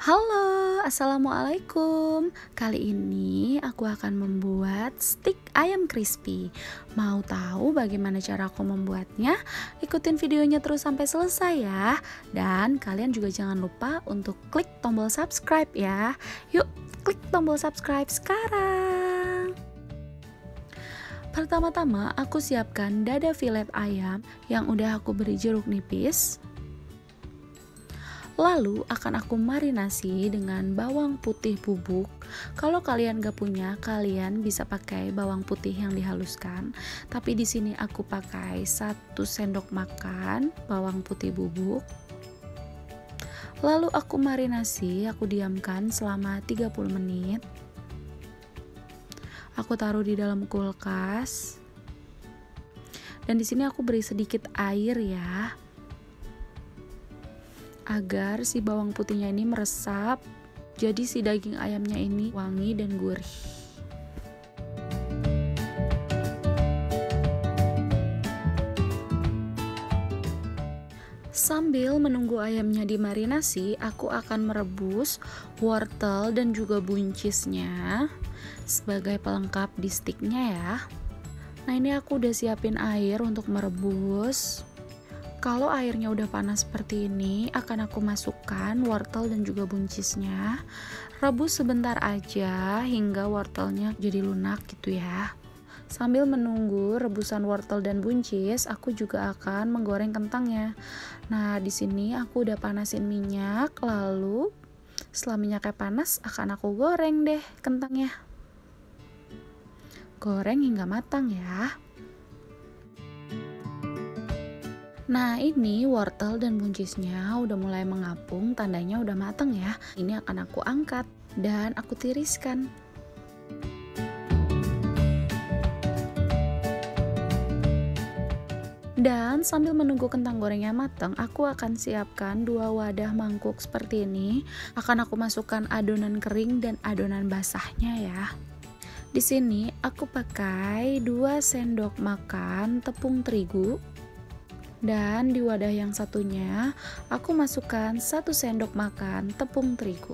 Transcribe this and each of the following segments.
Halo, assalamualaikum. Kali ini aku akan membuat stik ayam crispy. Mau tahu bagaimana cara aku membuatnya? Ikutin videonya terus sampai selesai ya. Dan kalian juga jangan lupa untuk klik tombol subscribe ya. Yuk, klik tombol subscribe sekarang. Pertama-tama aku siapkan dada filet ayam yang udah aku beri jeruk nipis. Lalu akan aku marinasi dengan bawang putih bubuk. Kalau kalian gak punya, kalian bisa pakai bawang putih yang dihaluskan. Tapi di sini aku pakai 1 sendok makan bawang putih bubuk. Lalu aku marinasi, aku diamkan selama 30 menit. Aku taruh di dalam kulkas. Dan di sini aku beri sedikit air ya, agar si bawang putihnya ini meresap, jadi si daging ayamnya ini wangi dan gurih. Sambil menunggu ayamnya dimarinasi, aku akan merebus wortel dan juga buncisnya sebagai pelengkap di stiknya ya. Nah, ini aku udah siapin air untuk merebus. Kalau airnya udah panas seperti ini, akan aku masukkan wortel dan juga buncisnya. Rebus sebentar aja hingga wortelnya jadi lunak gitu ya. Sambil menunggu rebusan wortel dan buncis, aku juga akan menggoreng kentangnya. Nah, di sini aku udah panasin minyak, lalu setelah minyaknya panas, akan aku goreng deh kentangnya. Goreng hingga matang ya. Nah, ini wortel dan buncisnya udah mulai mengapung, tandanya udah matang ya. Ini akan aku angkat dan aku tiriskan. Dan sambil menunggu kentang gorengnya matang, aku akan siapkan 2 wadah mangkuk seperti ini. Akan aku masukkan adonan kering dan adonan basahnya ya. Di sini aku pakai 2 sendok makan tepung terigu. Dan di wadah yang satunya, aku masukkan 1 sendok makan tepung terigu.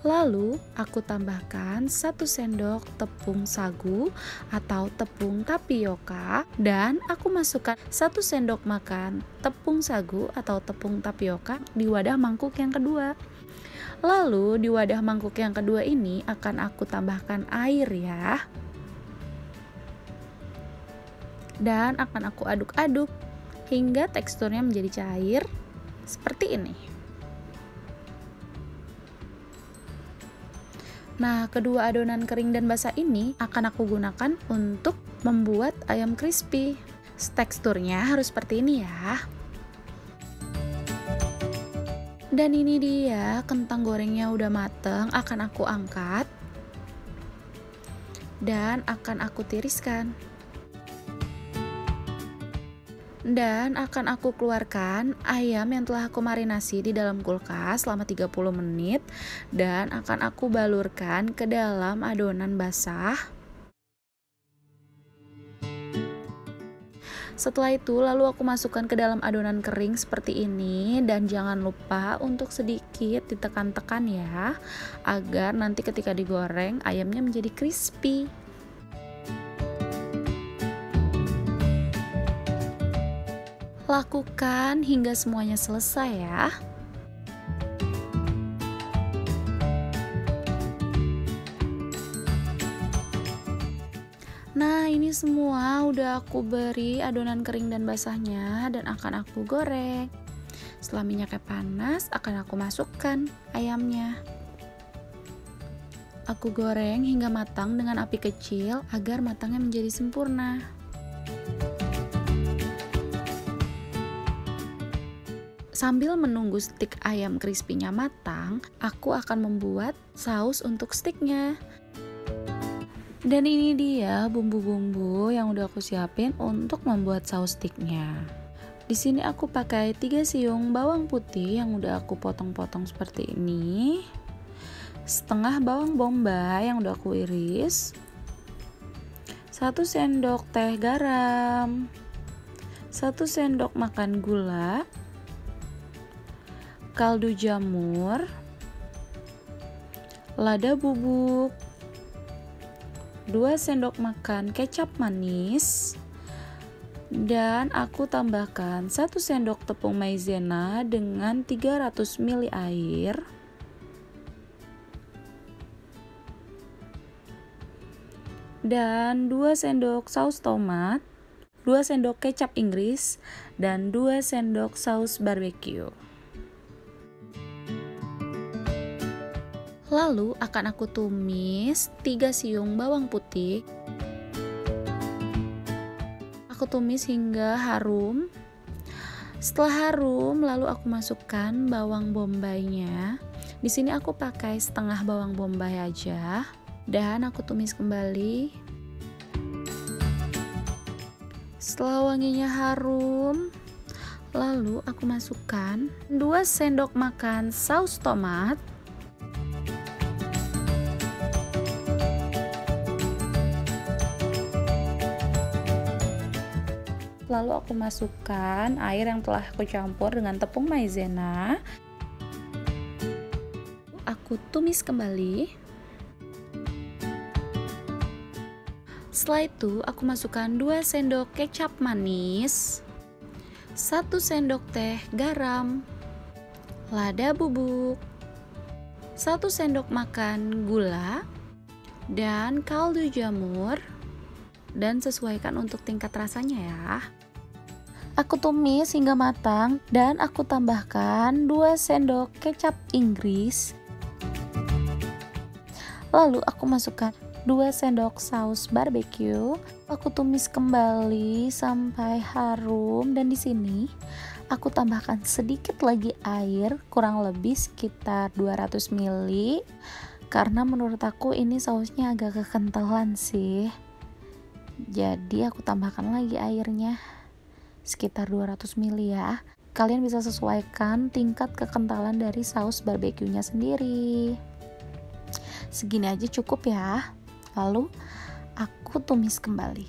Lalu, aku tambahkan 1 sendok tepung sagu atau tepung tapioka. Dan aku masukkan 1 sendok makan tepung sagu atau tepung tapioka di wadah mangkuk yang kedua. Lalu, di wadah mangkuk yang kedua ini akan aku tambahkan air ya. Dan akan aku aduk-aduk hingga teksturnya menjadi cair seperti ini. Nah, kedua adonan kering dan basah ini akan aku gunakan untuk membuat ayam crispy. Teksturnya harus seperti ini ya. Dan ini dia, kentang gorengnya udah mateng, akan aku angkat dan akan aku tiriskan. Dan akan aku keluarkan ayam yang telah aku marinasi di dalam kulkas selama 30 menit dan akan aku balurkan ke dalam adonan basah. Setelah itu lalu aku masukkan ke dalam adonan kering seperti ini dan jangan lupa untuk sedikit ditekan-tekan ya, agar nanti ketika digoreng ayamnya menjadi crispy. Lakukan hingga semuanya selesai ya. Nah, ini semua udah aku beri adonan kering dan basahnya dan akan aku goreng. Setelah minyaknya panas, akan aku masukkan ayamnya. Aku goreng hingga matang dengan api kecil agar matangnya menjadi sempurna. Sambil menunggu stik ayam crispy-nya matang, aku akan membuat saus untuk stiknya. Dan ini dia bumbu-bumbu yang udah aku siapin untuk membuat saus stiknya. Di sini aku pakai 3 siung bawang putih yang udah aku potong-potong seperti ini. Setengah bawang bombay yang udah aku iris. 1 sendok teh garam. 1 sendok makan gula. Kaldu jamur, lada bubuk, 2 sendok makan kecap manis, dan aku tambahkan 1 sendok tepung maizena dengan 300 ml air. Dan 2 sendok saus tomat, 2 sendok kecap Inggris, dan 2 sendok saus barbeque. Lalu akan aku tumis 3 siung bawang putih. Aku tumis hingga harum. Setelah harum, lalu aku masukkan bawang bombaynya. Di sini aku pakai setengah bawang bombay aja. Dan aku tumis kembali. Setelah wanginya harum, lalu aku masukkan 2 sendok makan saus tomat, lalu aku masukkan air yang telah aku campur dengan tepung maizena. Aku tumis kembali. Setelah itu aku masukkan 2 sendok kecap manis, 1 sendok teh garam, lada bubuk, 1 sendok makan gula, dan kaldu jamur, dan sesuaikan untuk tingkat rasanya ya. Aku tumis hingga matang dan aku tambahkan 2 sendok kecap Inggris. Lalu aku masukkan 2 sendok saus barbeque. Aku tumis kembali sampai harum, dan di sini aku tambahkan sedikit lagi air, kurang lebih sekitar 200 ml. Karena menurut aku ini sausnya agak kekentalan sih. Jadi aku tambahkan lagi airnya sekitar 200 ml ya. Kalian bisa sesuaikan tingkat kekentalan dari saus barbeque-nya sendiri. Segini aja cukup ya. Lalu aku tumis kembali.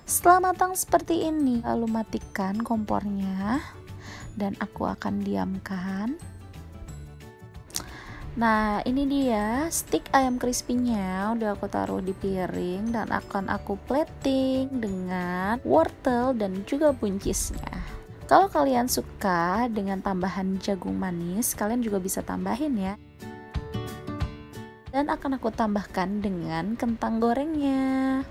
Setelah matang seperti ini, lalu matikan kompornya dan aku akan diamkan. Nah, ini dia stik ayam crispy-nya udah aku taruh di piring dan akan aku plating dengan wortel dan juga buncisnya. Kalau kalian suka dengan tambahan jagung manis, kalian juga bisa tambahin ya. Dan akan aku tambahkan dengan kentang gorengnya.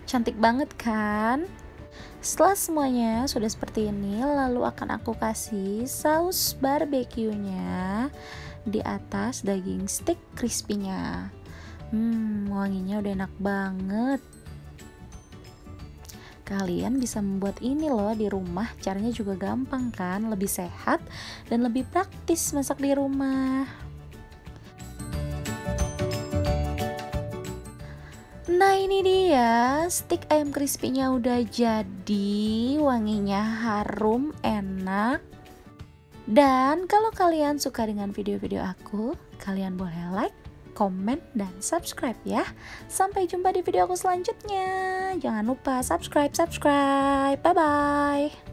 Cantik banget kan? Setelah semuanya sudah seperti ini, lalu akan aku kasih saus barbeque-nya di atas daging steak crispy-nya. Wanginya udah enak banget. Kalian bisa membuat ini loh di rumah. Caranya juga gampang kan? Lebih sehat dan lebih praktis masak di rumah. Nah, ini dia stik ayam crispy-nya udah jadi, wanginya harum, enak. Dan kalau kalian suka dengan video-video aku, kalian boleh like, komen, dan subscribe ya. Sampai jumpa di video aku selanjutnya. Jangan lupa subscribe. Bye-bye.